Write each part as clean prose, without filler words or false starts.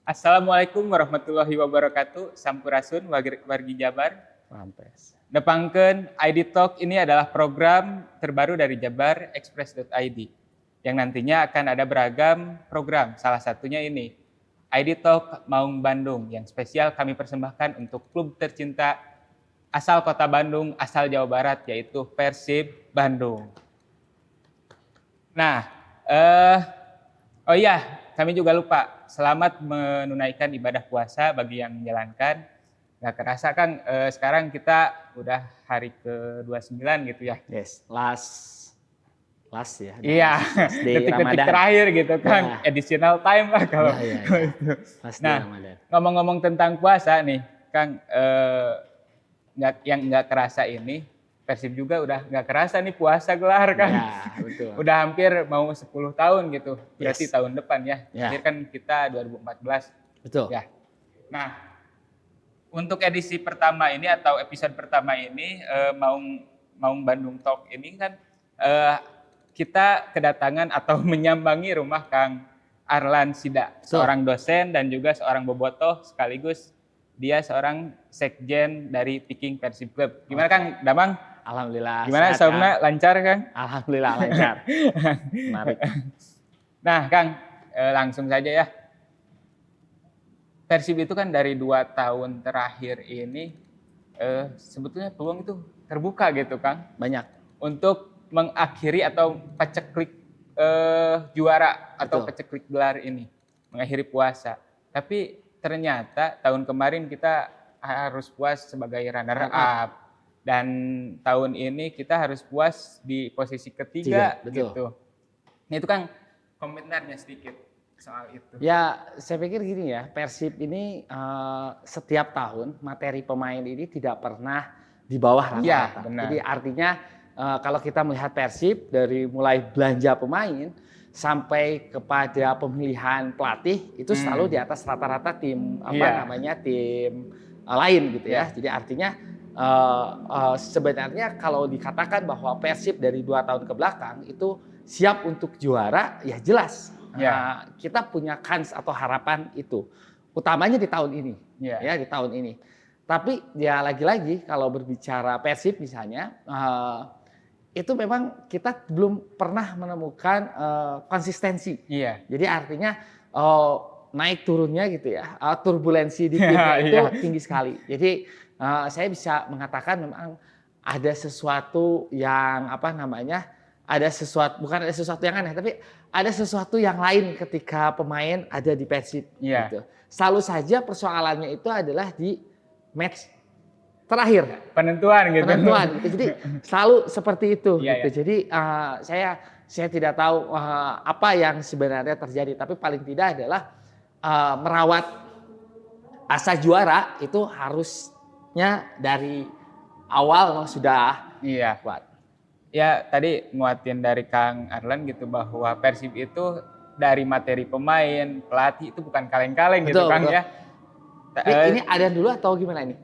Assalamualaikum warahmatullahi wabarakatuh. Sampurasun wargi Jabar. Rampes. Nepangkeun ID Talk ini adalah program terbaru dari Jabar Express.id yang nantinya akan ada beragam program. Salah satunya ini ID Talk Maung Bandung yang spesial kami persembahkan untuk klub tercinta asal kota Bandung, asal Jawa Barat, yaitu Persib Bandung. Nah, oh iya, kami juga lupa. Selamat menunaikan ibadah puasa bagi yang menjalankan. Gak kerasa Kang, sekarang kita udah hari ke-29 gitu ya. Yes, last ya. Iya, detik-detik terakhir gitu kan, additional time lah kalau itu. Nah, ngomong-ngomong tentang puasa nih, Kang, yang nggak kerasa ini, Persib juga udah nggak kerasa nih puasa gelar kan. Ya, betul. Udah hampir mau 10 tahun gitu, berarti tahun depan ya. Ya. Akhir kan kita 2014. Betul. Ya. Nah, untuk edisi pertama ini atau episode pertama ini, Maung Bandung Talk ini kan kita kedatangan atau menyambangi rumah Kang Arlan Sida, seorang dosen dan juga seorang bobotoh sekaligus dia seorang sekjen dari Viking Persib Club. Gimana Kang Damang? Alhamdulillah. Gimana saumna lancar Kang? Alhamdulillah lancar. Menarik. Nah Kang, langsung saja ya. Persib itu kan dari 2 tahun terakhir ini sebetulnya peluang itu terbuka gitu Kang. Banyak. Untuk mengakhiri atau paceklik juara atau paceklik gelar ini. Mengakhiri puasa. Tapi ternyata tahun kemarin kita harus puas sebagai runner up. Dan tahun ini kita harus puas di posisi ketiga gitu. Nah itu kan komentarnya sedikit soal itu. Ya saya pikir gini ya, Persib ini setiap tahun materi pemain ini tidak pernah di bawah rata-rata. Ya, jadi artinya kalau kita melihat Persib dari mulai belanja pemain sampai kepada pemilihan pelatih itu selalu di atas rata-rata tim tim lain gitu ya. Jadi artinya sebenarnya kalau dikatakan bahwa Persib dari 2 tahun ke belakang itu siap untuk juara, ya jelas kita punya kans atau harapan itu, utamanya di tahun ini, ya di tahun ini. Tapi ya lagi-lagi kalau berbicara Persib misalnya, itu memang kita belum pernah menemukan konsistensi. Jadi artinya naik turunnya gitu ya, turbulensi di timnya itu tinggi sekali. Jadi saya bisa mengatakan memang ada sesuatu yang bukan ada sesuatu yang aneh, tapi ada sesuatu yang lain ketika pemain ada di Persib. Gitu. Selalu saja persoalannya itu adalah di match terakhir. Penentuan gitu. Jadi selalu seperti itu. Gitu. Jadi saya tidak tahu apa yang sebenarnya terjadi, tapi paling tidak adalah merawat asa juara itu harusnya dari awal sudah kuat. Ya tadi nguatin dari Kang Arlan gitu bahwa Persib itu dari materi pemain, pelatih itu bukan kaleng-kaleng gitu Kang ya. Ini adan dulu atau gimana ini?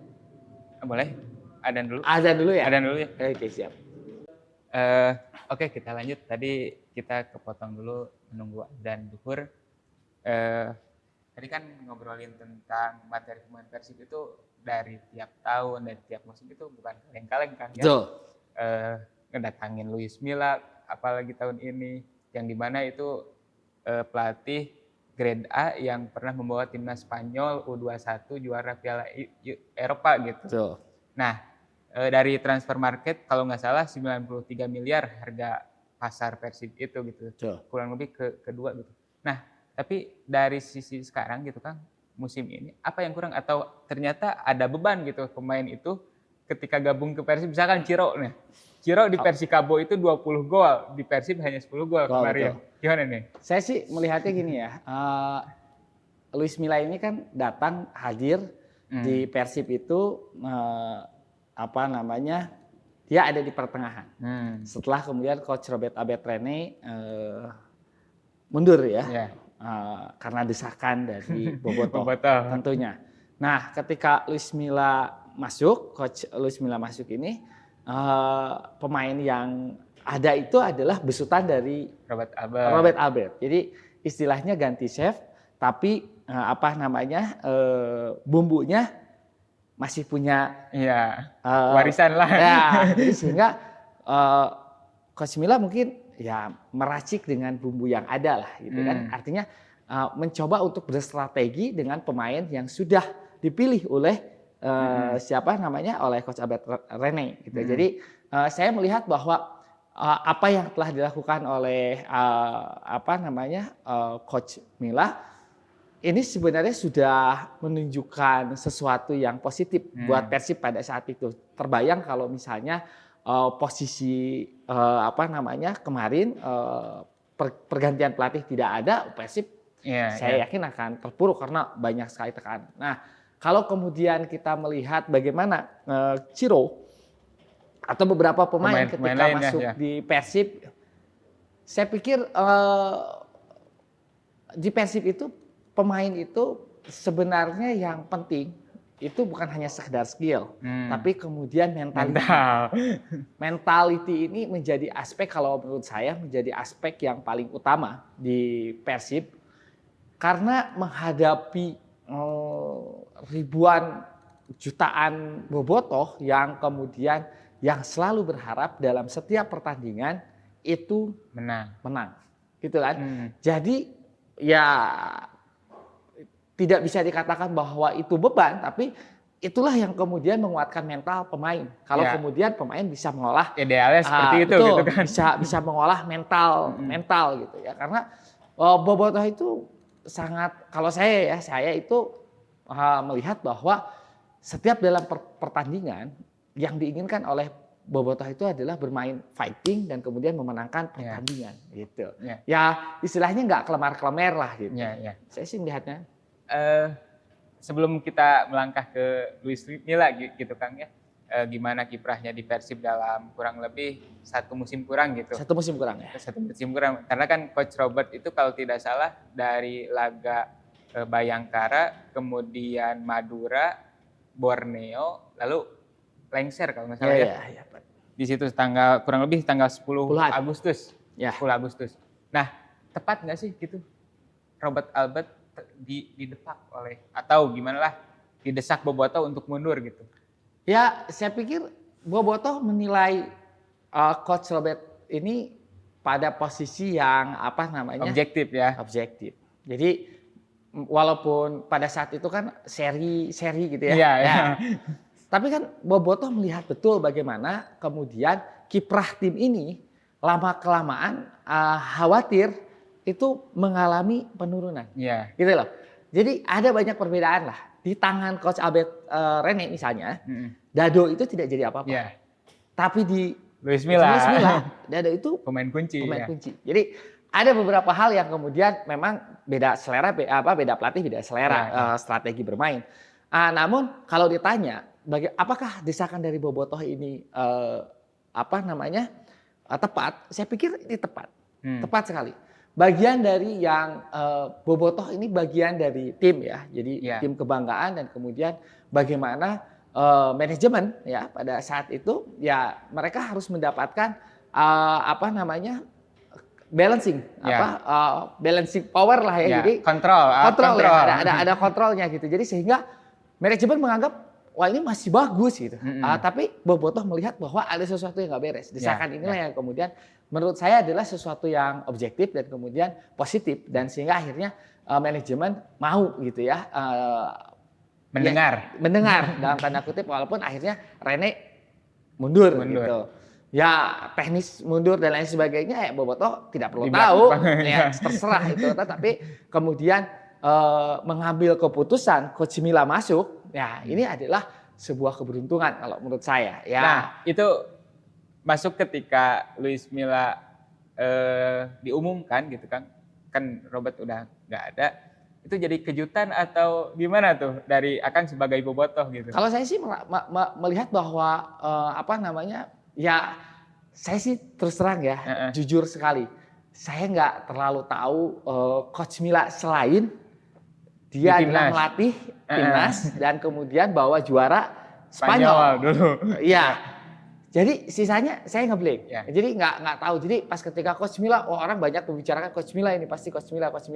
Boleh, adan dulu. Adan dulu ya? Adan dulu ya. Oke, siap. Oke, kita lanjut. Tadi kita kepotong dulu menunggu adan duhur. Tadi kan ngobrolin tentang materi pemain Persib itu dari tiap tahun, dari tiap musim itu bukan kaleng-kaleng Kang ya. Ngedatangin Luis Milla apalagi tahun ini yang dimana itu pelatih grade A yang pernah membawa timnas Spanyol U21 juara Piala Eropa gitu. Nah dari transfer market kalau nggak salah 93 miliar harga pasar Persib itu gitu. Kurang lebih kedua gitu. Nah tapi dari sisi sekarang gitu Kang, musim ini apa yang kurang atau ternyata ada beban gitu pemain itu ketika gabung ke Persib, misalkan Ciro nih. Ciro di Persikabo itu 20 gol, di Persib hanya 10 gol kemarin. Gimana nih? Saya sih melihatnya gini ya, Luis Milla ini kan datang hadir di Persib itu dia ada di pertengahan. Setelah kemudian coach Robert Abed Rene mundur ya, karena desakan dari Bobotoh tentunya. Nah ketika Luis Milla masuk, coach Luis Milla masuk ini, pemain yang ada itu adalah besutan dari Robert Abed. Jadi istilahnya ganti chef, tapi bumbunya masih punya warisan lah. Ya, jadi sehingga Coach Milla mungkin ya meracik dengan bumbu yang ada lah gitu kan. Artinya mencoba untuk berstrategi dengan pemain yang sudah dipilih oleh oleh Coach Albert Rene gitu. Jadi saya melihat bahwa apa yang telah dilakukan oleh Coach Milla ini sebenarnya sudah menunjukkan sesuatu yang positif buat Persib pada saat itu. Terbayang kalau misalnya posisi kemarin pergantian pelatih tidak ada, Persib saya yakin akan terpuruk karena banyak sekali tekanan. Nah, kalau kemudian kita melihat bagaimana Ciro atau beberapa pemain ketika masuk di Persib, saya pikir di Persib itu pemain itu sebenarnya yang penting itu bukan hanya sekedar skill, tapi kemudian mentality ini menjadi aspek, kalau menurut saya menjadi aspek yang paling utama di Persib, karena menghadapi ribuan jutaan bobotoh yang kemudian yang selalu berharap dalam setiap pertandingan itu menang, gitu kan? Jadi ya tidak bisa dikatakan bahwa itu beban, tapi itulah yang kemudian menguatkan mental pemain. Kalau kemudian pemain bisa mengolah, idealnya seperti itu, betul, gitu kan? Bisa mengolah mental gitu ya. Karena bobotoh itu sangat, kalau saya itu melihat bahwa setiap dalam pertandingan yang diinginkan oleh bobotoh itu adalah bermain fighting dan kemudian memenangkan pertandingan gitu. Ya istilahnya nggak kelemar-kelemar lah gitu. Saya sih melihatnya. Sebelum kita melangkah ke Luis Milla gitu Kang ya, gimana kiprahnya di Persib dalam kurang lebih satu musim kurang gitu. Satu musim kurang ya. Satu musim kurang, karena kan Coach Robert itu kalau tidak salah dari laga Bayangkara, kemudian Madura, Borneo, lalu lengser kalau nggak salah ya. Di situ kurang lebih tanggal 10 Agustus. 10 Agustus. Nah, tepat nggak sih gitu Robert Albert didepak oleh, atau gimana lah, didesak bobotoh untuk mundur gitu? Ya, saya pikir bobotoh menilai Coach Robert ini pada posisi yang objektif ya. Objektif. Jadi walaupun pada saat itu kan seri gitu ya. Tapi kan bobotoh melihat betul bagaimana kemudian kiprah tim ini lama kelamaan khawatir itu mengalami penurunan. Gitu loh. Jadi ada banyak perbedaan lah. Di tangan Coach Albert Rene misalnya, Dado itu tidak jadi apa-apa. Tapi di Luis Milla, Dado itu pemain kunci. Jadi ada beberapa hal yang kemudian memang beda selera, beda pelatih, beda selera strategi bermain. Namun kalau ditanya, apakah desakan dari bobotoh ini tepat? Saya pikir ini tepat, tepat sekali. Bagian dari yang bobotoh ini bagian dari tim ya, jadi tim kebanggaan, dan kemudian bagaimana manajemen ya pada saat itu ya mereka harus mendapatkan balancing balancing power lah ya, jadi kontrol ya, ada kontrolnya gitu. Jadi sehingga manajemen menganggap wah ini masih bagus gitu, tapi bobotoh melihat bahwa ada sesuatu yang nggak beres. Desakan inilah yang kemudian menurut saya adalah sesuatu yang objektif dan kemudian positif, dan sehingga akhirnya manajemen mau gitu ya mendengar dalam tanda kutip, walaupun akhirnya Rene mundur. Gitu. Ya teknis mundur dan lain sebagainya ya bobotoh tidak perlu tahu, ya terserah itu. Tapi kemudian mengambil keputusan Coach Milla masuk, ya ini adalah sebuah keberuntungan kalau menurut saya. Ya. Nah itu masuk ketika Luis Milla diumumkan gitu kan Robert udah nggak ada, itu jadi kejutan atau gimana tuh dari Akang sebagai bobotoh gitu? Kalau saya sih melihat bahwa ya saya sih terus terang ya, jujur sekali, saya nggak terlalu tahu Coach Milla selain dia adalah melatih timnas dan kemudian bawa juara Spanyol dulu. Iya. Jadi sisanya saya ngeblank. Ya. Jadi nggak tahu. Jadi pas ketika Coach Milla, orang banyak membicarakan Coach Milla ini pasti Coach Milla. Saya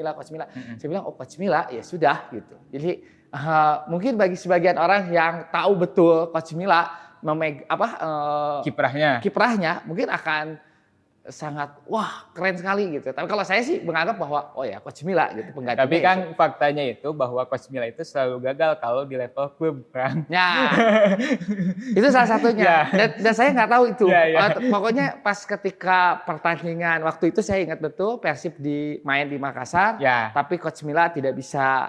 bilang Coach Milla ya sudah gitu. Jadi mungkin bagi sebagian orang yang tahu betul Coach Milla kiprahnya mungkin akan sangat wah keren sekali gitu. Tapi kalau saya sih menganggap bahwa oh ya Coach Milla gitu penggantinya. Tapi kan faktanya itu bahwa Coach Milla itu selalu gagal kalau di level klub kan. Ya, itu salah satunya. Dan saya nggak tahu itu. Pokoknya pas ketika pertandingan waktu itu saya ingat betul Persib main di Makassar. Tapi Coach Milla tidak bisa.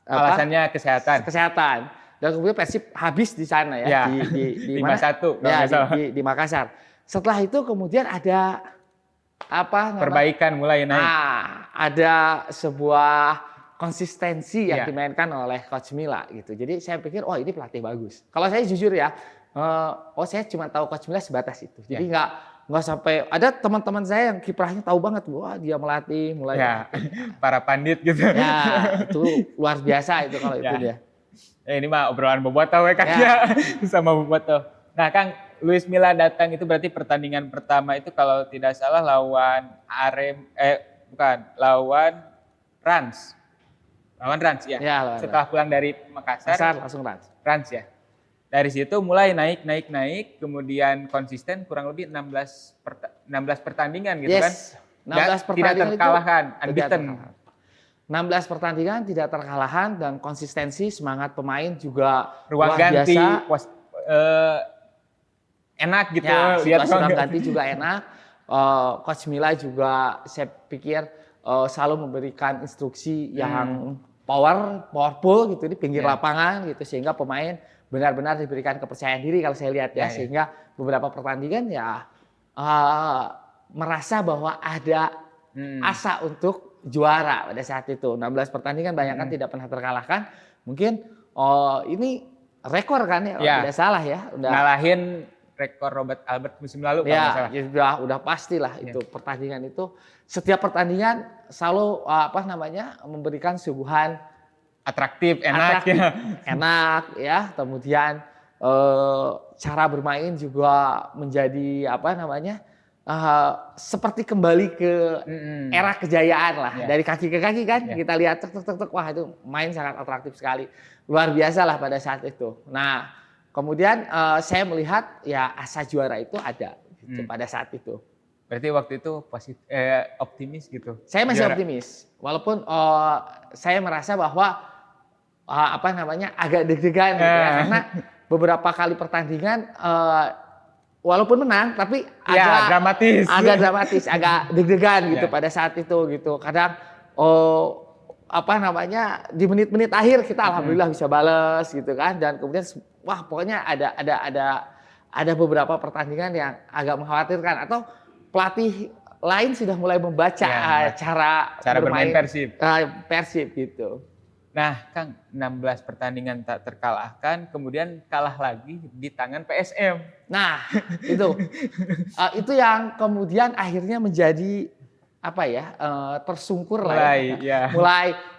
Alasannya kesehatan. Dan kemudian Persib habis di sana ya. Di 5-1 di Makassar. Setelah itu kemudian ada perbaikan mulai naik. Ada sebuah konsistensi yang dimainkan oleh Coach Milla gitu. Jadi saya pikir ini pelatih bagus. Kalau saya jujur ya, saya cuma tahu Coach Milla sebatas itu. Jadi nggak sampai ada teman-teman saya yang kiprahnya tahu banget, wah dia melatih mulai para pandit gitu. Ya, itu luar biasa itu kalau itu dia. Ini mah obrolan bobotoh ya Kang sama bobotoh. Nah Kang, Luis Milla datang itu berarti pertandingan pertama itu kalau tidak salah lawan lawan Rans ya. Setelah pulang dari Makassar langsung Rans ya. Dari situ mulai naik, kemudian konsisten kurang lebih 16 pertandingan gitu kan. 16 pertandingan tidak terkalahkan, unbeaten. 16 pertandingan tidak terkalahkan dan konsistensi, semangat pemain juga ruang ganti enak gitu. Situasi ruang ganti juga enak. Coach Milla juga saya pikir selalu memberikan instruksi yang powerful gitu di pinggir lapangan gitu sehingga pemain benar-benar diberikan kepercayaan diri kalau saya lihat sehingga beberapa pertandingan merasa bahwa ada asa untuk juara pada saat itu. 16 pertandingan banyak kan tidak pernah terkalahkan. Mungkin ini rekor kan ya, tidak salah ya. Udah ngalahin rekor Robert Albert musim lalu kalau salah. Udah pastilah itu pertandingan itu. Setiap pertandingan selalu memberikan suguhan atraktif, enak ya. Kemudian cara bermain juga menjadi seperti kembali ke era kejayaan lah. Dari kaki ke kaki kan kita lihat tek wah itu main sangat atraktif sekali. Luar biasa lah pada saat itu. Nah, kemudian saya melihat ya asa juara itu ada gitu, pada saat itu. Berarti waktu itu optimis gitu. Saya masih optimis. Walaupun saya merasa bahwa agak deg-degan gitu ya, karena beberapa kali pertandingan walaupun menang tapi agak dramatis, agak deg-degan gitu pada saat itu gitu. Kadang di menit-menit akhir kita alhamdulillah bisa balas gitu kan, dan kemudian pokoknya ada beberapa pertandingan yang agak mengkhawatirkan atau pelatih lain sudah mulai membaca cara bermain Persib gitu. Nah, Kang, 16 pertandingan tak terkalahkan, kemudian kalah lagi di tangan PSM. Nah, itu yang kemudian akhirnya menjadi tersungkur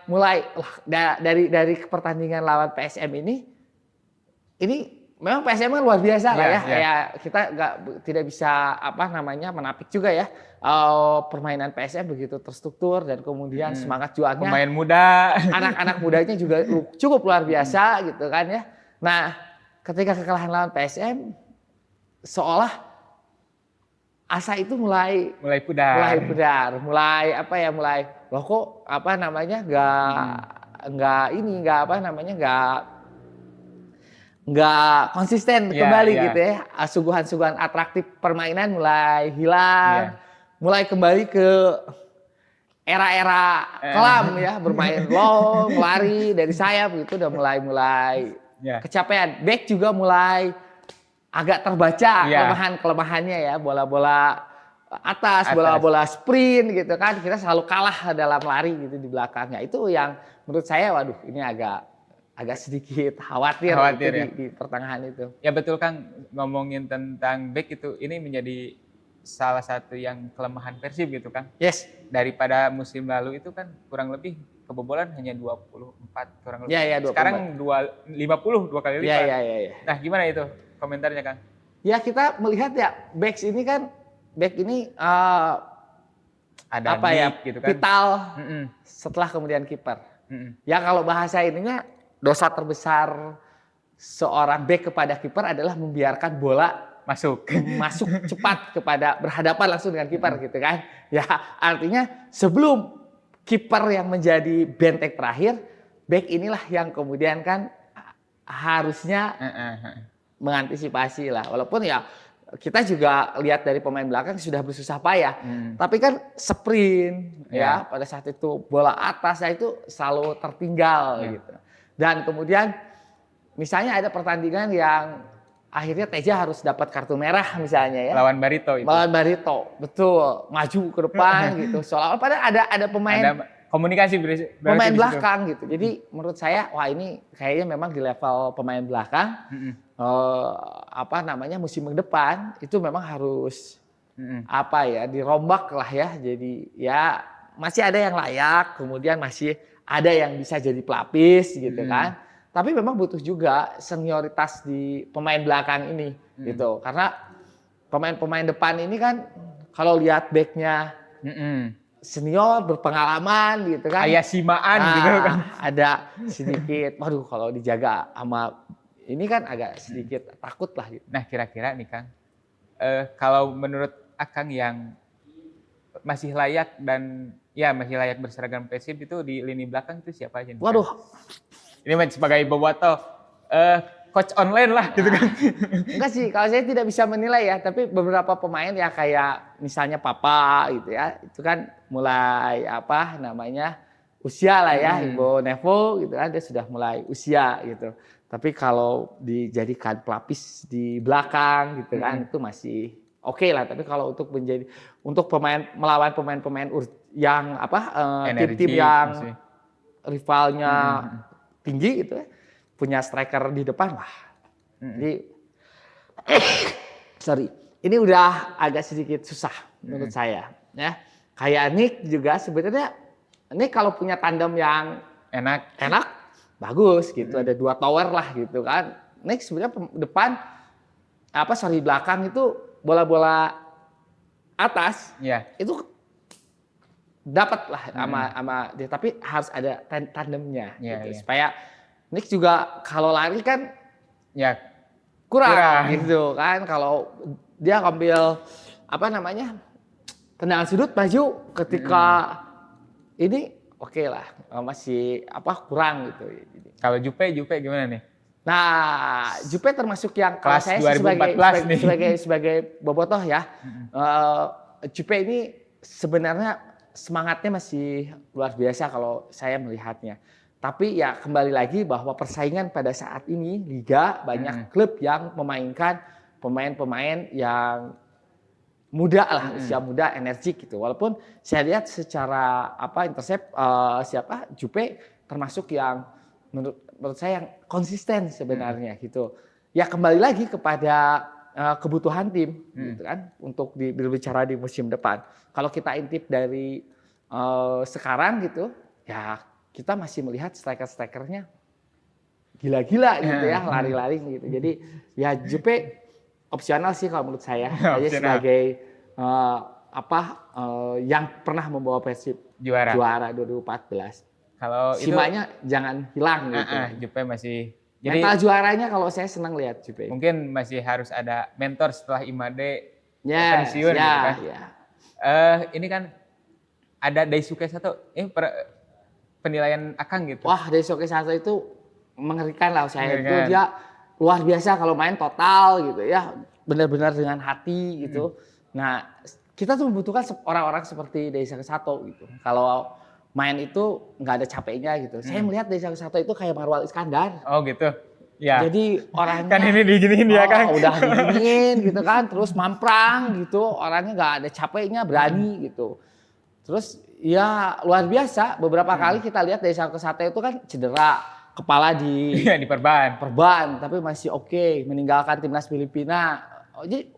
mulai dari pertandingan lawan PSM ini memang PSM kan luar biasa lah ya. Ya kita tidak bisa menapik juga ya. Permainan PSM begitu terstruktur dan kemudian semangat juangnya. Pemain muda, anak-anak mudanya juga cukup luar biasa gitu kan ya. Nah, ketika kekalahan lawan PSM seolah asa itu mulai pudar, loh kok nggak konsisten kembali gitu ya. Suguhan-suguhan atraktif permainan mulai hilang, mulai kembali ke era-era kelam ya, bermain long, lari dari sayap gitu udah mulai kecapean. Back juga mulai agak terbaca kelemahannya ya, bola-bola atas, bola-bola sprint gitu kan. Kita selalu kalah dalam lari gitu di belakangnya. Itu yang menurut saya waduh ini agak sedikit khawatir di pertengahan itu. Ya betul Kang, ngomongin tentang back itu ini menjadi salah satu yang kelemahan Persib gitu Kang. Yes. Daripada musim lalu itu kan kurang lebih kebobolan hanya 24 kurang lebih. Ya, 24. Sekarang 50 dua kali lipat. Ya. Nah, gimana itu komentarnya Kang? ya kita melihat ya back ini ada apa ya gitu kan. vital setelah kemudian kiper. Ya kalau bahasa ininya dosa terbesar seorang back kepada kiper adalah membiarkan bola masuk cepat berhadapan langsung dengan kiper gitu kan. Ya artinya sebelum kiper yang menjadi benteng terakhir, back inilah yang kemudian kan harusnya mengantisipasi lah. Walaupun ya kita juga lihat dari pemain belakang sudah bersusah payah. Tapi kan sprint ya pada saat itu bola atas itu selalu tertinggal gitu. Dan kemudian misalnya ada pertandingan yang akhirnya Teja harus dapat kartu merah misalnya ya. Lawan Barito itu. Lawan Barito, betul. Maju ke depan gitu. Soalnya padahal ada pemain komunikasi pemain belakang gitu. Jadi menurut saya wah ini kayaknya memang di level pemain belakang musim depan itu memang harus dirombak lah ya. Jadi ya masih ada yang layak, kemudian masih ada yang bisa jadi pelapis gitu kan. Tapi memang butuh juga senioritas di pemain belakang ini gitu. Karena pemain-pemain depan ini kan kalau lihat backnya senior berpengalaman gitu kan. Kayak simaan gitu kan. Ada sedikit, waduh kalau dijaga sama ini kan agak sedikit takut lah gitu. Nah kira-kira nih Kang, kalau menurut Akang yang masih layak masih layak berseragam Persib itu di lini belakang itu siapa aja nih? Waduh. Ini sebagai bobotoh coach online lah gitu kan. Enggak sih, kalau saya tidak bisa menilai ya, tapi beberapa pemain ya kayak misalnya Papa gitu ya, itu kan mulai usia lah ya, Ibo Nevo gitu kan dia sudah mulai usia gitu. Tapi kalau dijadikan pelapis di belakang gitu kan itu masih oke lah. Tapi kalau untuk melawan pemain-pemain yang tim-tim yang rivalnya tinggi gitu ya, punya striker di depan lah. Jadi ini udah agak sedikit susah menurut saya ya. Kayak Nick juga sebenarnya ini kalau punya tandem yang enak bagus gitu, ada 2 tower lah gitu kan. Nick sebenarnya depan belakang itu bola-bola atas itu dapat lah sama dia, tapi harus ada tandemnya gitu. Supaya Nick juga kalau lari kan kurang gitu kan. Kalau dia ambil tendangan sudut maju ketika ini oke lah, masih kurang gitu. Kalau Jupe gimana nih? Nah, Jupe termasuk yang kalau saya 2014 sebagai bobotoh ya. Jupe ini sebenarnya semangatnya masih luar biasa kalau saya melihatnya. Tapi ya kembali lagi bahwa persaingan pada saat ini Liga banyak klub yang memainkan pemain-pemain yang muda lah, usia muda, energik gitu. Walaupun saya lihat secara intercept Jupe termasuk yang menurut saya yang konsisten sebenarnya gitu. Ya kembali lagi kepada kebutuhan tim gitu kan untuk berbicara di musim depan. Kalau kita intip dari sekarang gitu, ya kita masih melihat striker-strikernya gila-gila gitu ya, lari-lari gitu. Jadi ya Jupe opsional sih kalau menurut saya. Aja sebagai yang pernah membawa Persib juara 2014. Kalau Simanya jangan hilang gitu. Jupe masih jadi mental juaranya kalau saya senang lihat Jupe. Mungkin masih harus ada mentor setelah Imade pensiun gitu kan. Ini kan ada Daisuke Sato, penilaian Akang gitu. Wah, Daisuke Sato itu mengerikan lah saya. Itu dia luar biasa kalau main total gitu ya. Benar-benar dengan hati gitu. Nah, kita tuh membutuhkan orang-orang seperti Daisuke Sato gitu. Kalau main itu nggak ada capeknya gitu. Saya melihat Daisuke Sato itu kayak Marwal Iskandar. Oh gitu. Ya. Jadi orangnya kan ini diginiin ya kan. Udah diginiin gitu kan, terus mamprang gitu. Orangnya nggak ada capeknya, berani gitu. Terus ya luar biasa. Beberapa kali kita lihat Daisuke Sato itu kan cedera, kepala di perban, tapi masih oke, meninggalkan timnas Filipina. Jadi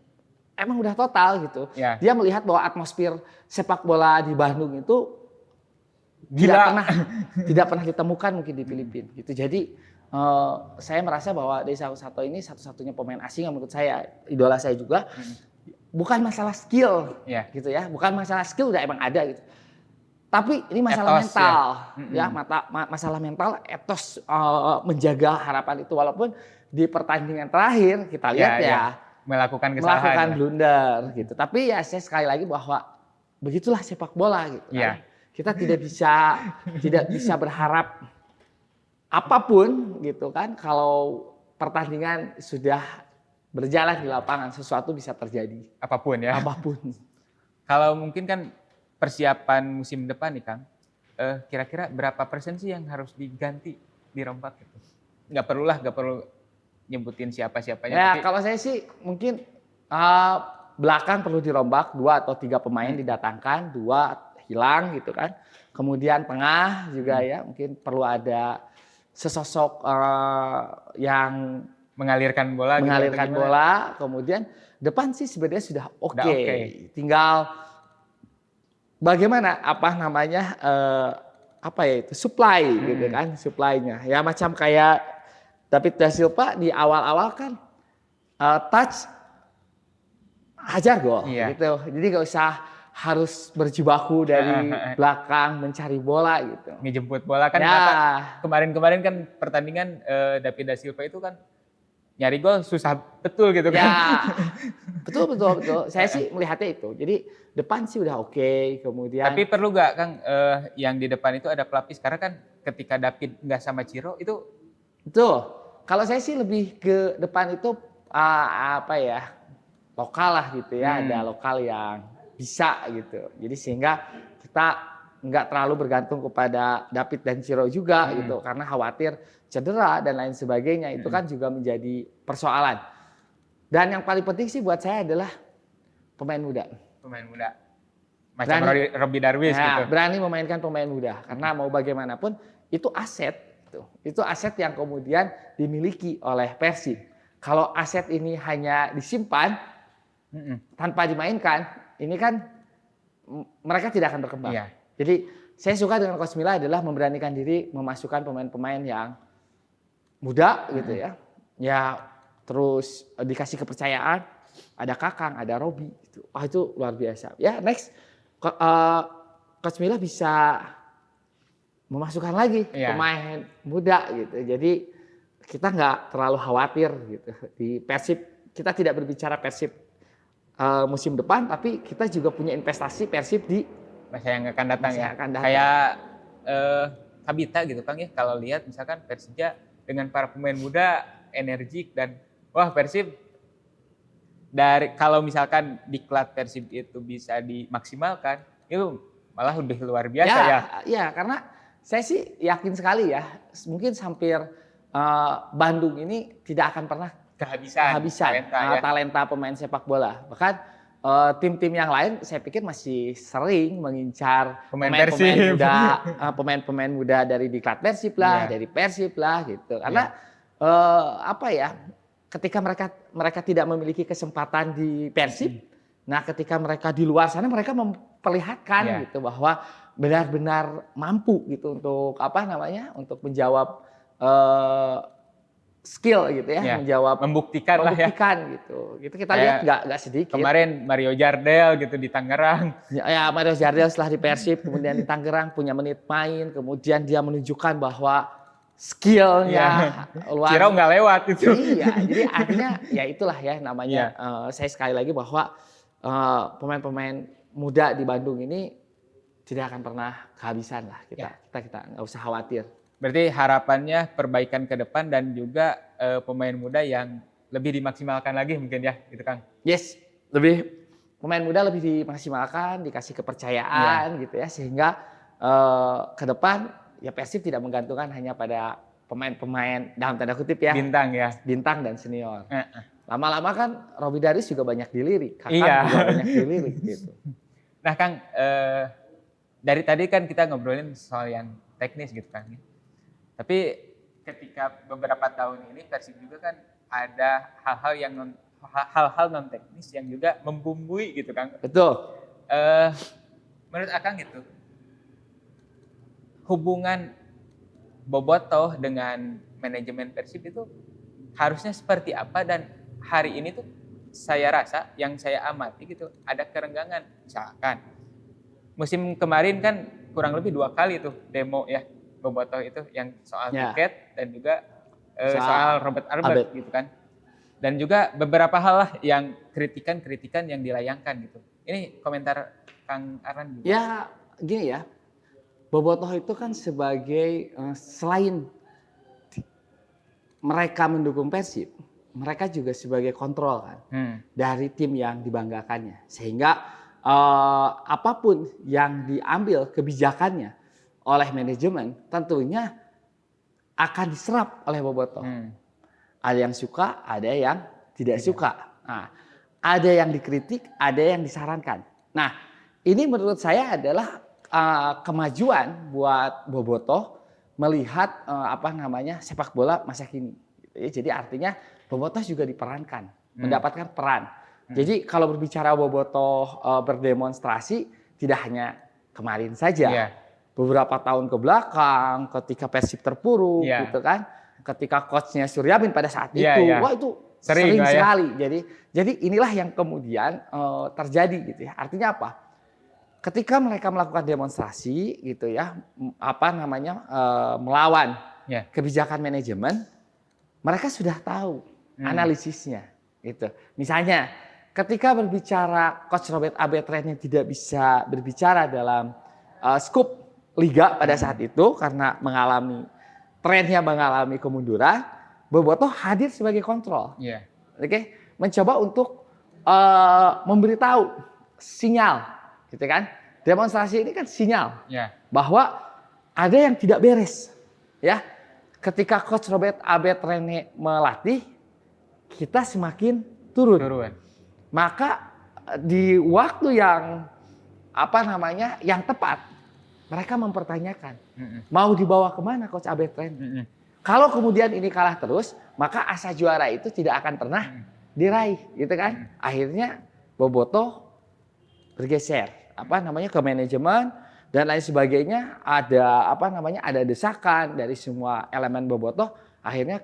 emang udah total gitu. Ya. Dia melihat bahwa atmosfer sepak bola di Bandung itu tidak pernah ditemukan mungkin di Filipina gitu. Jadi saya merasa bahwa Desa Sato ini satu-satunya pemain asing yang menurut saya idola saya juga. Bukan masalah skill, gitu ya. Bukan masalah skill, udah emang ada gitu. Tapi ini masalah etos, mental, masalah mental, etos menjaga harapan itu. Walaupun di pertandingan terakhir kita lihat melakukan kesalahan, melakukan blunder gitu. Tapi ya saya sekali lagi bahwa begitulah sepak bola gitu. Kan. Kita tidak bisa berharap apapun gitu kan. Kalau pertandingan sudah berjalan di lapangan, sesuatu bisa terjadi. Apapun ya. Apapun. Kalau mungkin kan persiapan musim depan nih Kang, kira-kira berapa persen sih yang harus diganti, dirombak gitu? Nggak perlu nyebutin siapa-siapanya. Ya tapi... kalau saya sih mungkin belakang perlu dirombak, 2 atau 3 pemain didatangkan, 2 hilang gitu kan. Kemudian tengah juga ya mungkin perlu ada sesosok yang mengalirkan bola, kemudian depan sih sebenarnya sudah oke. Tinggal bagaimana supply gitu kan, supply-nya. Ya macam kayak David da Silva di awal-awal kan touch hajar gol gitu. Jadi nggak usah harus berjibaku dari belakang mencari bola gitu. Ngejemput bola kan kemarin kan pertandingan David da Silva itu kan nyari gol susah betul gitu kan. Ya, betul. Saya sih melihatnya itu. Jadi depan sih udah oke. Kemudian. Tapi perlu nggak Kang yang di depan itu ada pelapis? Karena kan ketika David nggak sama Ciro itu. Betul. Kalau saya sih lebih ke depan itu lokal lah gitu ya. Ada lokal yang bisa gitu. Jadi sehingga kita nggak terlalu bergantung kepada David dan Ciro juga gitu. Karena khawatir cedera dan lain sebagainya, itu kan juga menjadi persoalan. Dan yang paling penting sih buat saya adalah pemain muda. Macam Robbie Darwish gitu. Berani memainkan pemain muda. Karena mau bagaimanapun itu aset. Itu aset yang kemudian dimiliki oleh Persib. Kalau aset ini hanya disimpan tanpa dimainkan, ini kan mereka tidak akan berkembang. Jadi saya suka dengan Coach Milla adalah memberanikan diri memasukkan pemain-pemain yang muda gitu ya. Ya terus dikasih kepercayaan, ada Kakang, ada Robi gitu. Wah itu luar biasa. Ya next Coach Milla bisa memasukkan lagi pemain muda gitu. Jadi kita nggak terlalu khawatir gitu. Di Persib kita tidak berbicara Persib musim depan, tapi kita juga punya investasi Persib di masa yang akan datang Kayak Habita gitu Kang ya. Kalau lihat misalkan Persija dengan para pemain muda, energik dan Persib dari kalau misalkan diklat Persib itu bisa dimaksimalkan, itu malah lebih luar biasa ya. Ya, karena saya sih yakin sekali ya, mungkin hampir Bandung ini tidak akan pernah kehabisan talenta pemain sepak bola. Bahkan tim-tim yang lain saya pikir masih sering mengincar pemain-pemain muda dari diklat Persib lah, dari Persib lah gitu. Karena ketika mereka tidak memiliki kesempatan di Persib, nah ketika mereka di luar sana mereka memperlihatkan gitu bahwa benar-benar mampu gitu untuk untuk menjawab skill gitu ya, membuktikan gitu. Gitu kita lihat nggak sedikit. Kemarin Mario Jardel gitu di Tangerang. Ya Mario Jardel setelah di Persib kemudian di Tangerang punya menit main, kemudian dia menunjukkan bahwa skillnya luar. Ciro nggak lewat itu. Iya, jadi akhirnya ya itulah ya namanya. Saya sekali lagi bahwa pemain-pemain muda di Bandung ini tidak akan pernah kehabisan lah kita nggak usah khawatir. Berarti harapannya perbaikan ke depan dan juga pemain muda yang lebih dimaksimalkan lagi mungkin ya, gitu Kang? Yes, pemain muda lebih dimaksimalkan, dikasih kepercayaan gitu ya, sehingga ke depan ya Persib tidak menggantungkan hanya pada pemain-pemain dalam tanda kutip ya, bintang dan senior. Lama-lama kan Robbie Darwish juga banyak dilirik, Kakak juga banyak dilirik gitu. Nah Kang, dari tadi kan kita ngobrolin soal yang teknis gitu kan. Tapi ketika beberapa tahun ini Persib juga kan ada hal-hal non teknis yang juga membumbui gitu Kang. Betul. Menurut Akang gitu, hubungan Bobotoh dengan manajemen Persib itu harusnya seperti apa, dan hari ini tuh saya rasa yang saya amati gitu ada kerenggangan. Misalkan musim kemarin kan kurang lebih 2 kali tuh demo ya Bobotoh itu, yang soal tiket dan juga soal Robert Albert gitu kan. Dan juga beberapa hal lah yang kritikan-kritikan yang dilayangkan gitu. Ini komentar Kang Arlan juga. Ya gini ya, Bobotoh itu kan sebagai selain mereka mendukung Persib, mereka juga sebagai kontrol kan dari tim yang dibanggakannya. Sehingga apapun yang diambil kebijakannya oleh manajemen tentunya akan diserap oleh Bobotoh. Ada yang suka, ada yang tidak suka. Nah, ada yang dikritik, ada yang disarankan. Nah, ini menurut saya adalah kemajuan buat Bobotoh melihat sepak bola masa kini. Jadi artinya Bobotoh juga diperankan, mendapatkan peran. Jadi kalau berbicara Bobotoh berdemonstrasi tidak hanya kemarin saja, beberapa tahun ke belakang ketika Persib terpuruk gitu kan, ketika coachnya Suryamin pada saat itu, wah itu sering sekali. Jadi inilah yang kemudian terjadi gitu ya. Artinya apa? Ketika mereka melakukan demonstrasi gitu ya, melawan kebijakan manajemen, mereka sudah tahu analisisnya gitu. Misalnya ketika berbicara coach Robert Albert tidak bisa berbicara dalam skup liga pada saat itu karena trennya mengalami kemunduran, Bobotoh hadir sebagai kontrol. Mencoba untuk memberitahu sinyal, gitu kan? Demonstrasi ini kan sinyal bahwa ada yang tidak beres, ya. Ketika coach Robert Albert melatih, kita semakin turun. Maka di waktu yang yang tepat, mereka mempertanyakan mau dibawa kemana coach Albert Kalau kemudian ini kalah terus, maka asa juara itu tidak akan pernah diraih, gitu kan? Akhirnya Bobotoh bergeser ke manajemen dan lain sebagainya. Ada desakan dari semua elemen Bobotoh. Akhirnya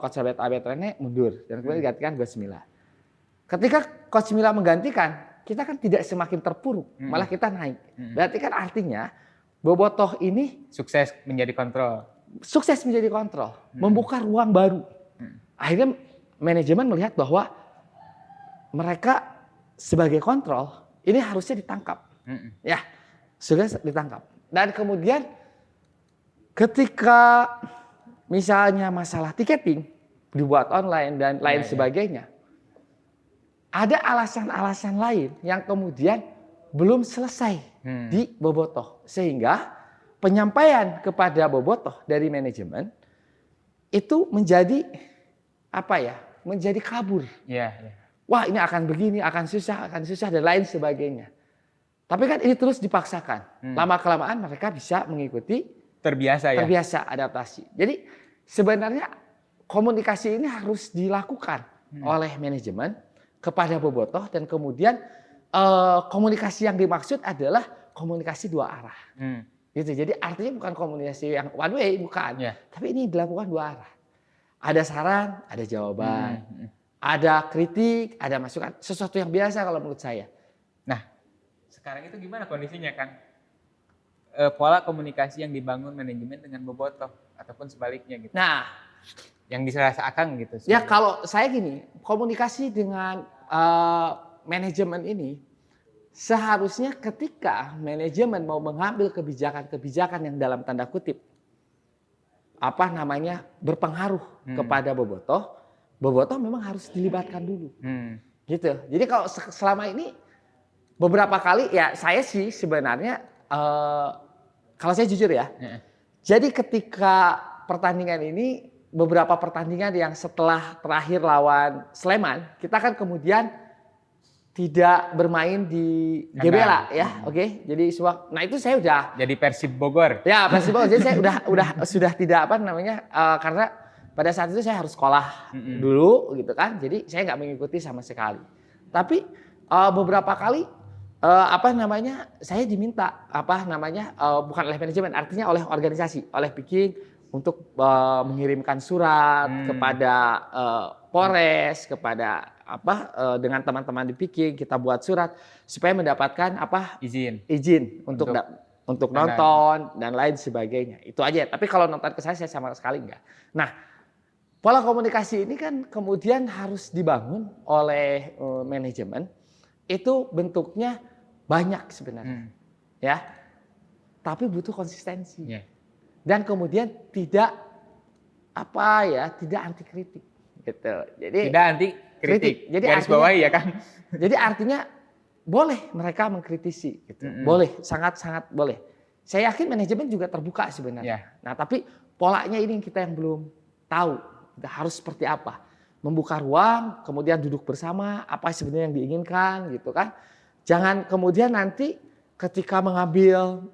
coach Robert Albert mundur dan kemudian digantikan Coach Milla. Ketika Coach Milla menggantikan, kita kan tidak semakin terpuruk, malah kita naik. Berarti kan artinya Bobotoh ini sukses menjadi kontrol, membuka ruang baru. Akhirnya manajemen melihat bahwa mereka sebagai kontrol ini harusnya ditangkap, sudah ditangkap. Dan kemudian ketika misalnya masalah tiketing dibuat online dan lain sebagainya, ada alasan-alasan lain yang kemudian belum selesai di Bobotoh, sehingga penyampaian kepada Bobotoh dari manajemen itu menjadi menjadi kabur. Wah, ini akan begini, akan susah dan lain sebagainya. Tapi kan ini terus dipaksakan. Lama-kelamaan mereka bisa mengikuti, terbiasa adaptasi. Jadi sebenarnya komunikasi ini harus dilakukan oleh manajemen kepada Bobotoh, dan kemudian komunikasi yang dimaksud adalah komunikasi 2 arah. Gitu. Jadi artinya bukan komunikasi yang one way, bukan. Tapi ini dilakukan 2 arah. Ada saran, ada jawaban. Ada kritik, ada masukan. Sesuatu yang biasa kalau menurut saya. Nah, sekarang itu gimana kondisinya, Kang? Pola komunikasi yang dibangun manajemen dengan Bobotoh ataupun sebaliknya gitu. Nah, yang dirasa Akang gitu. Ya kalau saya gini, komunikasi dengan manajemen ini seharusnya ketika manajemen mau mengambil kebijakan-kebijakan yang dalam tanda kutip berpengaruh kepada Bobotoh memang harus dilibatkan dulu. Gitu. Jadi kalau selama ini beberapa kali ya saya sih sebenarnya kalau saya jujur ya. Jadi ketika pertandingan ini, beberapa pertandingan yang setelah terakhir lawan Sleman, kita kan kemudian tidak bermain di GBLA ya, oke. Jadi nah itu saya udah jadi Persib Bogor. Ya, Persib Bogor. Jadi saya sudah tidak karena pada saat itu saya harus sekolah dulu gitu kan. Jadi saya nggak mengikuti sama sekali. Tapi beberapa kali saya diminta bukan oleh manajemen, artinya oleh organisasi, oleh Viking untuk mengirimkan surat kepada Polres, kepada dengan teman-teman di Piki, kita buat surat supaya mendapatkan izin untuk nonton dan lain sebagainya. Itu aja. Tapi kalau nonton ke saya sama sekali enggak. Nah, pola komunikasi ini kan kemudian harus dibangun oleh manajemen. Itu bentuknya banyak sebenarnya. Ya. Tapi butuh konsistensi. Yeah. Dan kemudian tidak anti kritik gitu. Jadi tidak anti kritik. Jadi garis bawahi ya kan. Jadi artinya boleh mereka mengkritisi gitu. Boleh, sangat-sangat boleh. Saya yakin manajemen juga terbuka sebenarnya. Yeah. Nah, tapi polanya ini kita yang belum tahu. Kita harus seperti apa? Membuka ruang, kemudian duduk bersama, apa sebenarnya yang diinginkan gitu kan. Jangan kemudian nanti ketika mengambil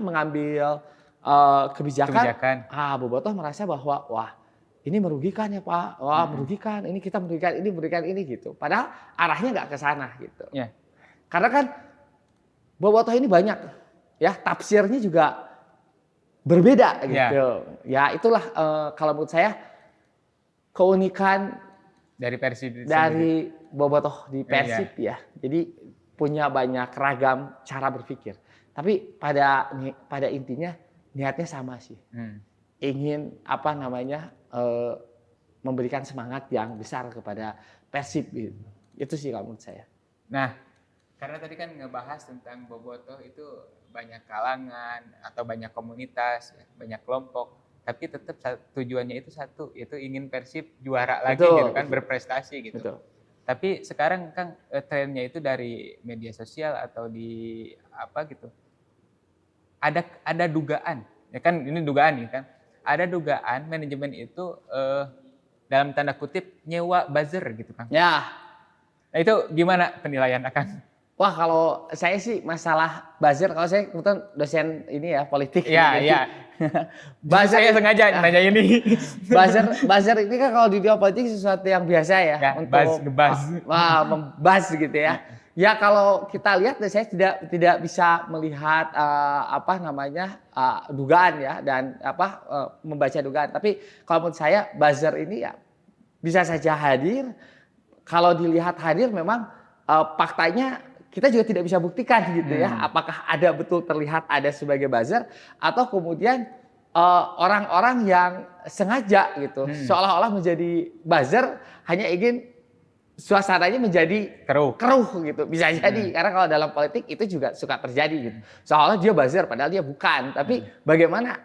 mengambil kebijakan. Bobotoh merasa bahwa wah ini merugikan ya Pak, merugikan, ini kita merugikan ini gitu. Padahal arahnya nggak ke sana gitu. Yeah. Karena kan bobotoh ini banyak, ya tafsirnya juga berbeda gitu. Ya itulah kalau menurut saya keunikan dari Persib dari bobotoh di Persib ya. Jadi punya banyak ragam cara berpikir. Tapi pada intinya niatnya sama sih. Ingin memberikan semangat yang besar kepada Persib gitu. Itu sih kalau menurut saya. Nah, karena tadi kan ngebahas tentang bobotoh itu banyak kalangan atau banyak komunitas, banyak kelompok, tapi tetap tujuannya itu satu, yaitu ingin Persib juara lagi gitu kan, berprestasi gitu. Betul. Tapi sekarang kan trennya itu dari media sosial atau di ada dugaan, ya kan ini dugaan nih kan, ada dugaan manajemen itu dalam tanda kutip nyewa buzzer gitu kan. Ya. Nah itu gimana penilaian akan? Wah kalau saya sih masalah buzzer, kalau saya kebetulan dosen ini ya politik. Iya. Buzzer saya sengaja nanya ini. Buzzer ini kan kalau di dunia politik sesuatu yang biasa ya untuk membuzz gitu ya. Ya kalau kita lihat, saya tidak bisa melihat dugaan ya dan membaca dugaan. Tapi kalau menurut saya buzzer ini ya bisa saja hadir. Kalau dilihat hadir memang faktanya kita juga tidak bisa buktikan gitu ya. Apakah ada betul terlihat ada sebagai buzzer atau kemudian orang-orang yang sengaja gitu seolah-olah menjadi buzzer hanya ingin suasananya menjadi keruh gitu. Bisa jadi karena kalau dalam politik itu juga suka terjadi gitu. Seolah dia buzzer padahal dia bukan. Tapi bagaimana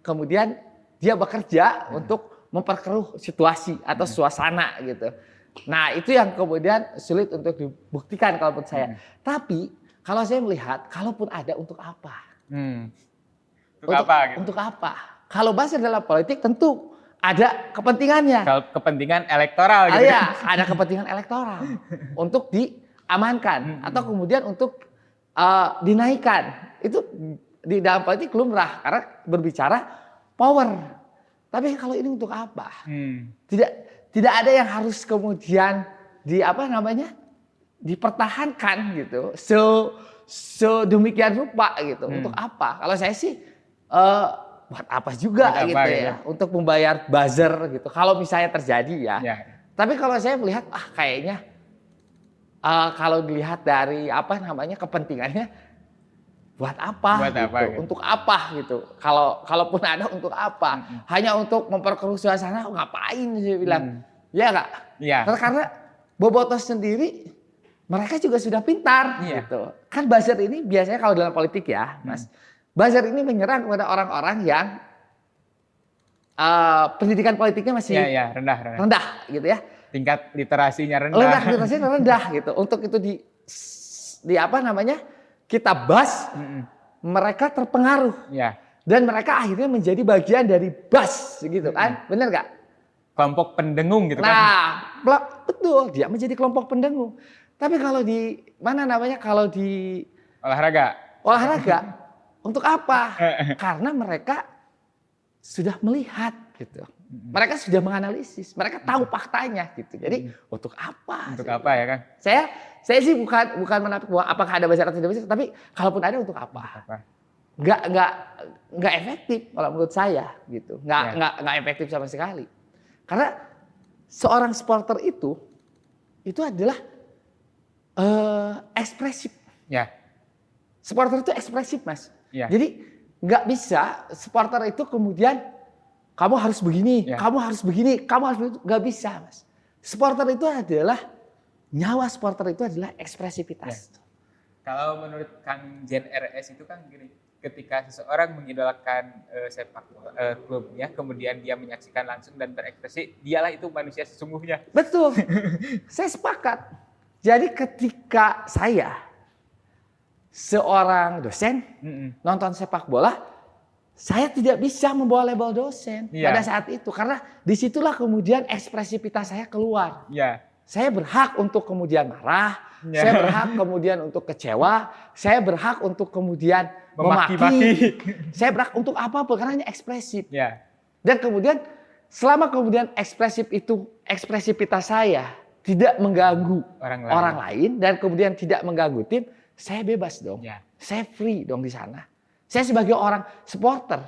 kemudian dia bekerja untuk memperkeruh situasi atau suasana gitu. Nah itu yang kemudian sulit untuk dibuktikan kalau menurut saya. Tapi kalau saya melihat, kalaupun ada untuk apa? Untuk apa? Kalau buzzer dalam politik tentu ada kepentingannya. Kalau kepentingan elektoral gitu. Iya, ada kepentingan elektoral untuk diamankan atau kemudian untuk dinaikkan. Itu di dalam politik lumrah karena berbicara power. Tapi kalau ini untuk apa? Tidak ada yang harus kemudian dipertahankan gitu. Sedemikian rupa gitu. Untuk apa? Kalau saya sih buat apa juga gitu ya. Untuk membayar buzzer gitu. Kalau misalnya terjadi ya. Tapi kalau saya melihat kayaknya kalau dilihat dari kepentingannya buat apa gitu. Untuk apa gitu. Kalaupun ada untuk apa? Hanya untuk memperkeruh suasana ngapain saya bilang. Ya enggak? Iya. Karena bobotoh sendiri mereka juga sudah pintar gitu. Kan buzzer ini biasanya kalau dalam politik ya, Mas. Buzzer ini menyerang kepada orang-orang yang pendidikan politiknya masih rendah gitu ya. Tingkat literasinya rendah gitu. Untuk itu kita buzz, mereka terpengaruh. Dan mereka akhirnya menjadi bagian dari buzz gitu kan. Benar nggak? Kelompok pendengung gitu kan. Nah, betul, dia menjadi kelompok pendengung. Tapi kalau kalau di olahraga untuk apa? Karena mereka sudah melihat gitu. Mereka sudah menganalisis, mereka tahu faktanya gitu. Jadi untuk apa? Untuk apa ya kan? Saya sih bukan menafik bahwa apakah ada buzzer atau tidak buzzer, tapi kalaupun ada untuk apa? nggak efektif kalau menurut saya gitu, nggak efektif sama sekali. Karena seorang supporter itu adalah ekspresif. Ya. Supporter itu ekspresif, Mas. Ya. Jadi nggak bisa supporter itu kemudian kamu harus begini, kamu harus begini, kamu harus begitu. Nggak bisa, Mas. Supporter itu adalah nyawa supporter itu adalah ekspresivitas. Ya. Kalau menurut Kang Jen RS itu kan gini, ketika seseorang mengidolakan sepak klubnya, kemudian dia menyaksikan langsung dan berekspresi, dialah itu manusia sesungguhnya. Betul, saya sepakat. Jadi ketika saya seorang dosen nonton sepak bola, saya tidak bisa membawa label dosen pada saat itu, karena disitulah kemudian ekspresivitas saya keluar. Saya berhak untuk kemudian marah, saya berhak kemudian untuk kecewa, saya berhak untuk kemudian memaki, saya berhak untuk apa-apa karena ini ekspresif. Dan kemudian selama kemudian ekspresivitas saya tidak mengganggu orang lain dan kemudian tidak mengganggu tim, saya bebas dong. Saya free dong di sana. Saya sebagai orang supporter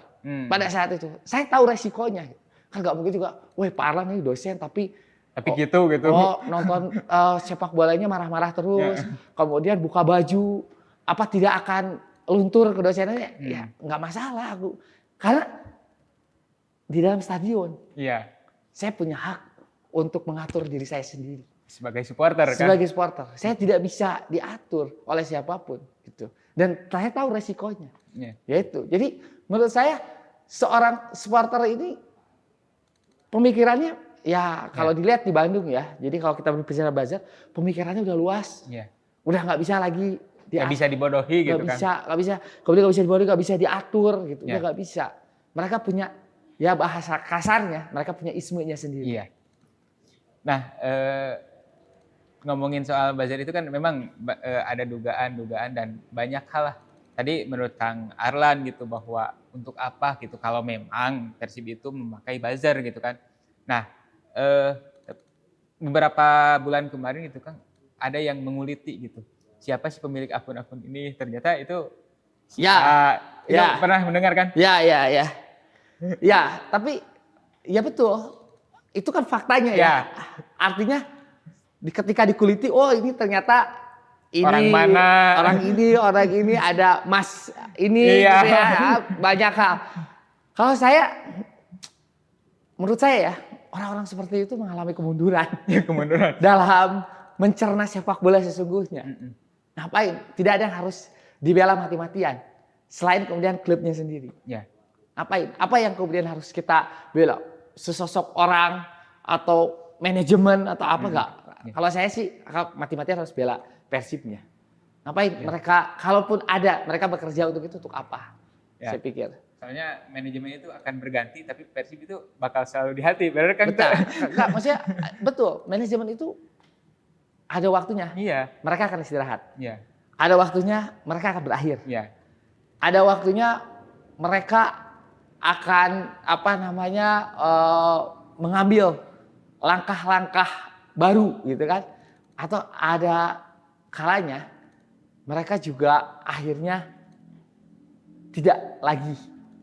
pada saat itu, saya tahu resikonya. Kan nggak mungkin juga, wah Pak Arlan ini dosen tapi gitu. Oh, nonton sepak bolanya marah-marah terus, kemudian buka baju, apa tidak akan luntur ke dosennya? Ya nggak masalah aku, karena di dalam stadion, saya punya hak untuk mengatur diri saya sendiri. Sebagai supporter kan? Sebagai supporter, saya tidak bisa diatur oleh siapapun, gitu. Dan saya tahu resikonya, yaitu. Jadi menurut saya seorang supporter ini pemikirannya kalau dilihat di Bandung ya, jadi kalau kita berbicara bazar, pemikirannya udah luas, udah nggak bisa lagi, nggak bisa dibodohi gitu kan? Nggak bisa, kemudian nggak bisa dibodohi, nggak bisa diatur gitu, udah nggak bisa. Mereka punya bahasa kasarnya, mereka punya ismenya sendiri. Nah, ngomongin soal bazar itu kan memang ada dugaan dan banyak hal lah. Tadi menurut Kang Arlan gitu bahwa untuk apa gitu kalau memang Persib itu memakai bazar gitu kan. Nah, beberapa bulan kemarin itu kan ada yang menguliti gitu. Siapa sih pemilik akun-akun ini? Ternyata itu pernah mendengar kan? Ya, tapi ya betul. Itu kan faktanya ya. Artinya ketika dikuliti, oh ini ternyata ini orang ini ada Mas ini gitu ya, banyak hal. Kalau menurut saya ya, orang-orang seperti itu mengalami kemunduran dalam mencerna sepak bola sesungguhnya. Ngapain? Tidak ada yang harus dibela mati-matian selain kemudian klubnya sendiri. Ngapain? Apa yang kemudian harus kita bela? Sesosok orang atau manajemen atau apa enggak? Kalau saya sih mati-matian harus bela Persibnya. Ngapain? Mereka kalaupun ada, mereka bekerja untuk itu untuk apa? Saya pikir. Soalnya manajemen itu akan berganti, tapi Persib itu bakal selalu di hati, benar kan? Betul. Enggak, maksudnya betul. Manajemen itu ada waktunya. Mereka akan istirahat. Ada waktunya mereka akan berakhir. Ada waktunya mereka akan mengambil langkah-langkah baru gitu kan. Atau ada kalanya mereka juga akhirnya tidak lagi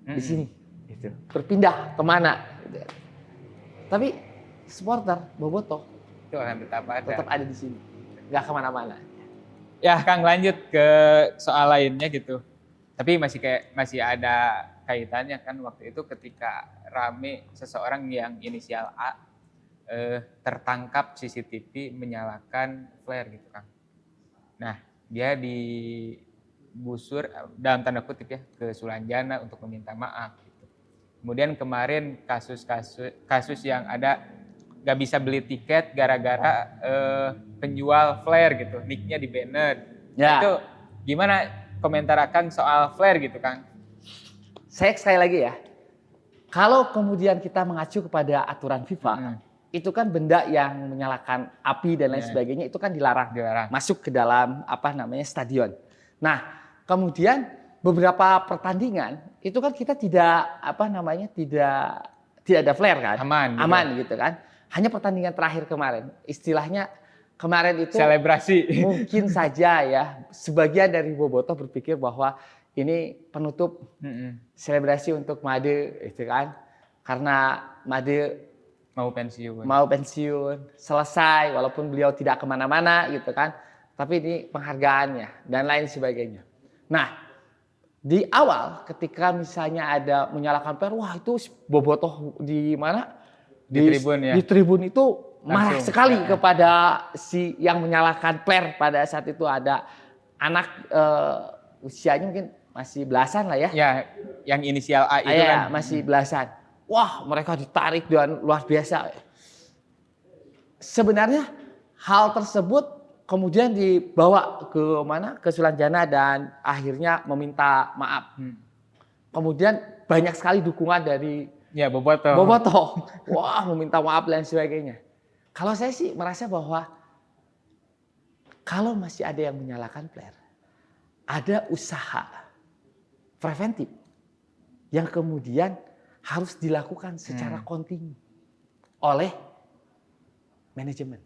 di sini, gitu. Berpindah kemana? Gitu. Tapi supporter Bobotoh itu akan tetap ada di sini, nggak kemana-mana. Ya, Kang lanjut ke soal lainnya gitu. Tapi masih ada kaitannya kan waktu itu ketika rame seseorang yang inisial A tertangkap CCTV menyalakan flare gitu Kang. Nah, dia digusur dalam tanda kutip ya ke Sulanjana untuk meminta maaf gitu. Kemudian kemarin kasus yang ada nggak bisa beli tiket gara-gara penjual flare gitu, nicknya di banner. Itu gimana komentar Kang soal flare gitu Kang? Saya sekali lagi ya, kalau kemudian kita mengacu kepada aturan FIFA, itu kan benda yang menyalakan api dan lain sebagainya itu kan dilarang masuk ke dalam stadion. Nah, kemudian beberapa pertandingan itu kan kita tidak ada flare kan, aman gitu kan. Hanya pertandingan terakhir kemarin, istilahnya kemarin itu selebrasi. mungkin saja ya sebagian dari bobotoh berpikir bahwa ini penutup selebrasi untuk Made itu kan, karena Made mau pensiun selesai walaupun beliau tidak kemana-mana gitu kan, tapi ini penghargaannya dan lain sebagainya. Nah di awal ketika misalnya ada menyalakan flare, wah itu bobotoh di mana di tribun itu marah sekali kepada si yang menyalakan flare. Pada saat itu ada anak usianya mungkin masih belasan lah ya. Ya, yang inisial A itu kan masih belasan. Wah, mereka ditarik dan luar biasa. Sebenarnya hal tersebut kemudian dibawa ke mana? Ke Sulanjana dan akhirnya meminta maaf. Kemudian banyak sekali dukungan dari bobotoh. Wah, meminta maaf dan sebagainya. Kalau saya sih merasa bahwa kalau masih ada yang menyalakan flare, ada usaha preventif yang kemudian harus dilakukan secara kontinu oleh manajemen.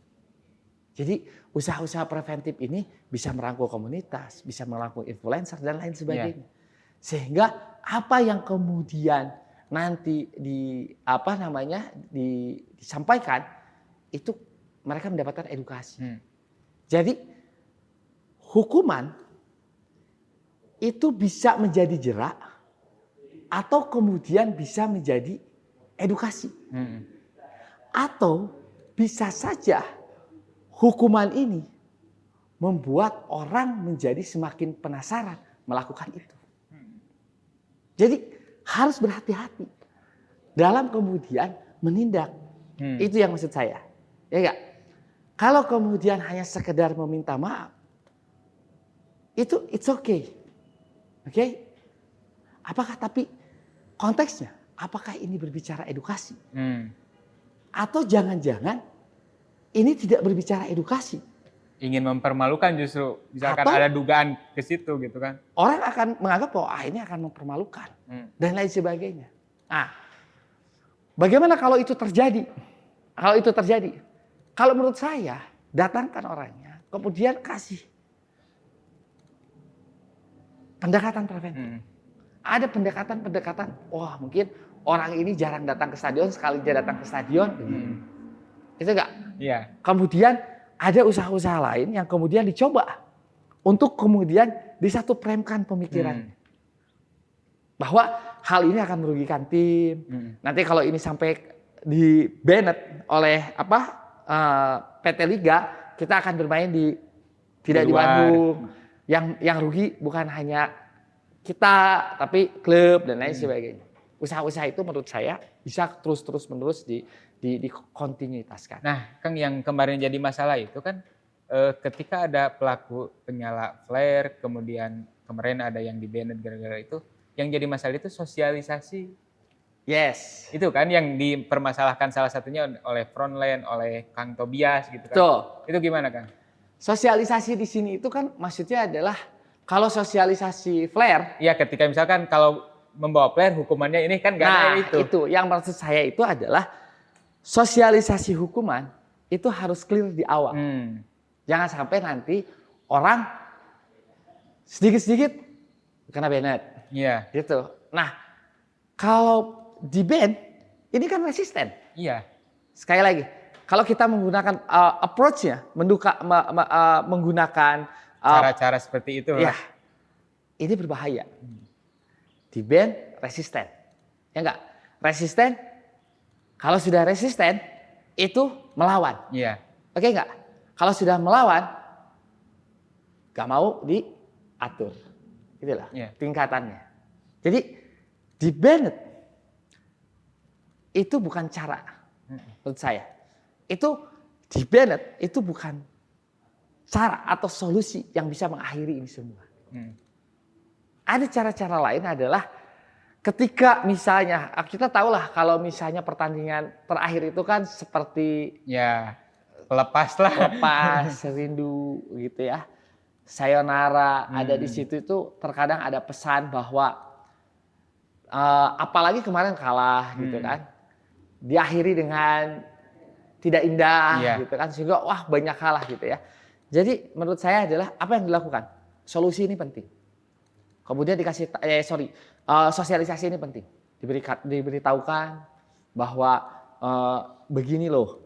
Jadi usaha-usaha preventif ini bisa merangkul komunitas, bisa merangkul influencer dan lain sebagainya. Sehingga apa yang kemudian nanti disampaikan itu mereka mendapatkan edukasi. Jadi hukuman itu bisa menjadi jerak atau kemudian bisa menjadi edukasi. Atau bisa saja hukuman ini membuat orang menjadi semakin penasaran melakukan itu. Jadi harus berhati-hati dalam kemudian menindak. Itu yang maksud saya. Ya enggak? Kalau kemudian hanya sekedar meminta maaf, itu it's okay. Oke? Apakah tapi konteksnya, apakah ini berbicara edukasi? Atau jangan-jangan ini tidak berbicara edukasi. Ingin mempermalukan justru, misalkan ada dugaan ke situ gitu kan. Orang akan menganggap bahwa ini akan mempermalukan dan lain sebagainya. Nah, bagaimana kalau itu terjadi? Kalau menurut saya, datangkan orangnya, kemudian kasih pendekatan preventif. Ada pendekatan, wah mungkin orang ini jarang datang ke stadion, sekali dia datang ke stadion, itu enggak? Iya. Kemudian ada usaha-usaha lain yang kemudian dicoba untuk kemudian disatu frame-kan pemikirannya. Bahwa hal ini akan merugikan tim. Nanti kalau ini sampai di-banned oleh PT Liga, kita akan bermain tidak di Bandung. Yang rugi bukan hanya kita, tapi klub dan lain sebagainya. Usaha-usaha itu menurut saya bisa terus-menerus dikontinuitaskan. Nah, Kang, yang kemarin jadi masalah itu kan ketika ada pelaku penyala flare, kemudian kemarin ada yang di-banned gara-gara itu, yang jadi masalah itu sosialisasi. Yes. Itu kan yang dipermasalahkan salah satunya oleh Frontline, oleh Kang Tobias gitu kan. Itu gimana, Kang? Sosialisasi di sini itu kan maksudnya adalah kalau sosialisasi flare. Ya, ketika misalkan kalau membawa flare hukumannya ini kan gak ada itu. Itu yang maksud saya itu adalah sosialisasi hukuman itu harus clear di awal. Jangan sampai nanti orang sedikit-sedikit kena banned. Iya. Gitu. Nah, kalau di ban ini kan resisten. Iya. Sekali lagi, kalau kita menggunakan approach-nya, menggunakan cara-cara seperti itu lah. Ini berbahaya. Di ban resisten. Ya enggak? Resisten, kalau sudah resisten, itu melawan. Iya. Oke enggak? Kalau sudah melawan, enggak mau diatur. Itulah tingkatannya. Jadi, di ban itu bukan cara, menurut saya. Itu di ban itu bukan cara atau solusi yang bisa mengakhiri ini semua. Ada cara-cara lain adalah ketika misalnya kita tahulah kalau misalnya pertandingan terakhir itu kan seperti lepas, rindu gitu ya. Sayonara ada di situ itu terkadang ada pesan bahwa apalagi kemarin kalah gitu kan. Diakhiri dengan tidak indah gitu kan, sehingga wah banyak hal lah gitu ya. Jadi menurut saya adalah apa yang dilakukan, solusi ini penting. Kemudian sosialisasi ini penting, diberitahukan bahwa begini loh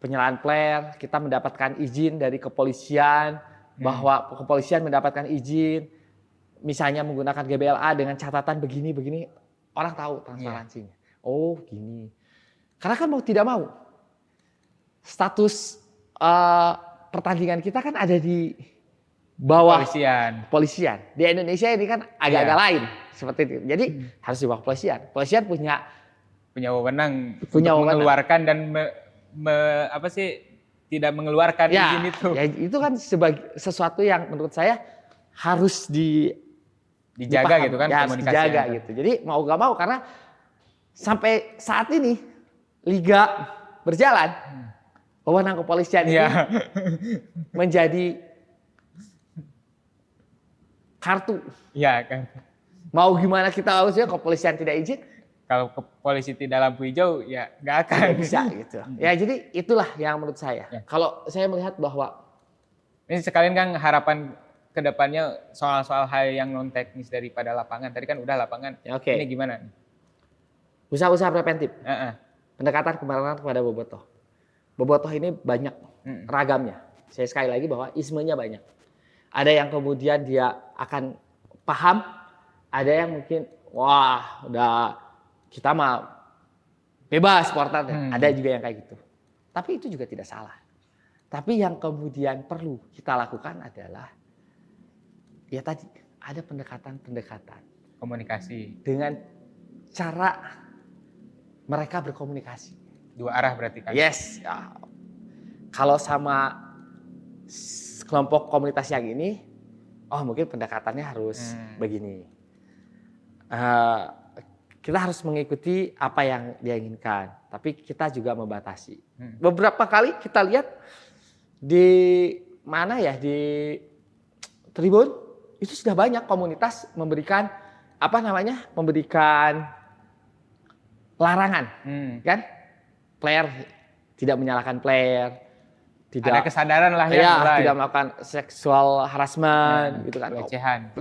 penyalaan flare, kita mendapatkan izin dari kepolisian, bahwa kepolisian mendapatkan izin, misalnya menggunakan GBLA dengan catatan begini, orang tahu transparansinya. Oh gini, karena kan mau tidak mau, status pertandingan kita kan ada di bawah kepolisian. Di Indonesia ini kan agak-agak lain seperti itu. Jadi harus di bawah kepolisian. Kepolisian punya wewenang untuk mengeluarkan dan tidak mengeluarkan izin itu. Ya itu kan sesuatu yang menurut saya harus dijaga gitu kan, komunikasi. Dijaga gitu. Jadi mau gak mau, karena sampai saat ini liga berjalan, wewenang kepolisian ini menjadi kartu. Iya kan. Mau gimana kita harusnya kepolisian tidak izin? Kalau polisi tidak lampu hijau, ya nggak akan bisa gitu. Ya jadi itulah yang menurut saya. Kalau saya melihat bahwa ini sekalian kan harapan kedepannya soal-soal hal yang non teknis daripada lapangan. Tadi kan udah lapangan. Ini gimana? Usaha-usaha preventif. Pendekatan kemarin kepada bobotoh. Bobotoh ini banyak ragamnya. Saya sekali lagi bahwa ismenya banyak. Ada yang kemudian dia akan paham, ada yang mungkin wah udah kita mah bebas sportnya. Ada juga yang kayak gitu. Tapi itu juga tidak salah. Tapi yang kemudian perlu kita lakukan adalah ya tadi ada pendekatan komunikasi dengan cara mereka berkomunikasi. Dua arah berarti kan? Yes. Ya. Kalau sama kelompok komunitas yang ini, mungkin pendekatannya harus begini. Kita harus mengikuti apa yang dia inginkan, tapi kita juga membatasi. Beberapa kali kita lihat di Tribun itu sudah banyak komunitas memberikan larangan, kan? Player tidak menyalakan player, tidak ada kesadaran lah ya, tidak melakukan seksual harassment gitu kan, pelecehan.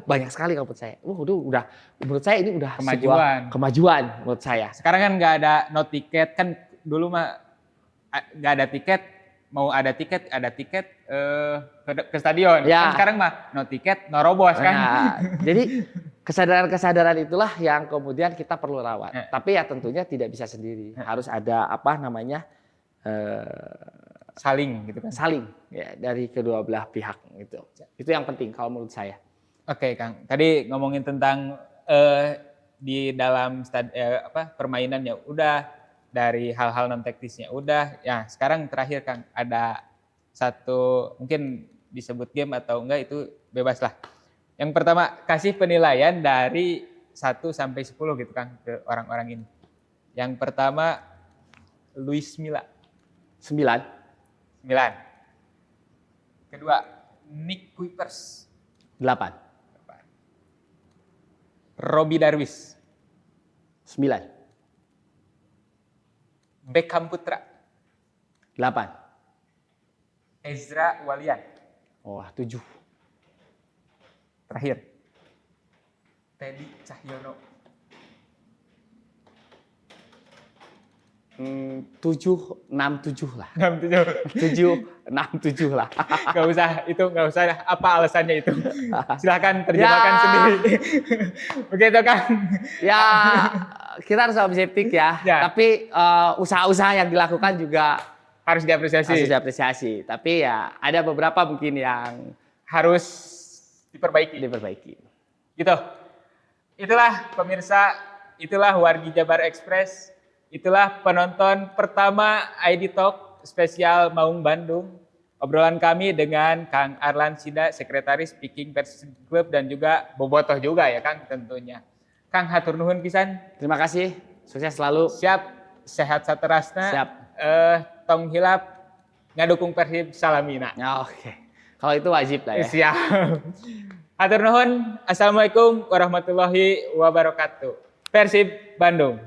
Banyak sekali kalau menurut saya. Udah menurut saya ini udah kemajuan menurut saya. Sekarang kan nggak ada no tiket, kan dulu mah nggak ada tiket, mau ada tiket ke stadion. Kan sekarang mah no tiket no robos kan. Jadi kesadaran itulah yang kemudian kita perlu rawat. Tapi ya tentunya tidak bisa sendiri. Harus ada saling gitu kan. Saling ya dari kedua belah pihak gitu. Itu yang penting kalau menurut saya. Oke, Kang. Tadi ngomongin tentang di dalam permainan ya udah, dari hal-hal non teknisnya udah. Ya, sekarang terakhir Kang, ada satu mungkin disebut game atau enggak itu bebas lah. Yang pertama, kasih penilaian dari 1 sampai 10 gitu Kang ke orang-orang ini. Yang pertama Luis Milla. 9. Kedua, Nick Kuipers. 8. Robby Darwish. 9. Beckham Putra. 8. Ezra Walian. 7. Terakhir, Teddy Cahyono. 7, 6, 7 lah. 7, 6, 7 lah. Nggak usah apa alasannya itu. Silahkan terjemahkan sendiri. Begitu kan? Ya, kita harus objektif ya. Tapi usaha-usaha yang dilakukan juga harus diapresiasi. Tapi ya ada beberapa mungkin yang harus diperbaiki. Gitu. Itulah pemirsa, itulah Wargi Jabar Express. Itulah penonton pertama ID Talk spesial Maung Bandung. Obrolan kami dengan Kang Arlan Sida, Sekretaris Speaking Persib Club, dan juga bobotoh juga ya Kang tentunya. Kang hatur nuhun pisan. Terima kasih. Sukses selalu. Siap, sehat saterasna. Siap. Tong hilap ngadukung Persib salamina. Oke. Kalau itu wajib lah ya. Siap. Hatur nuhun. Assalamualaikum warahmatullahi wabarakatuh. Persib Bandung.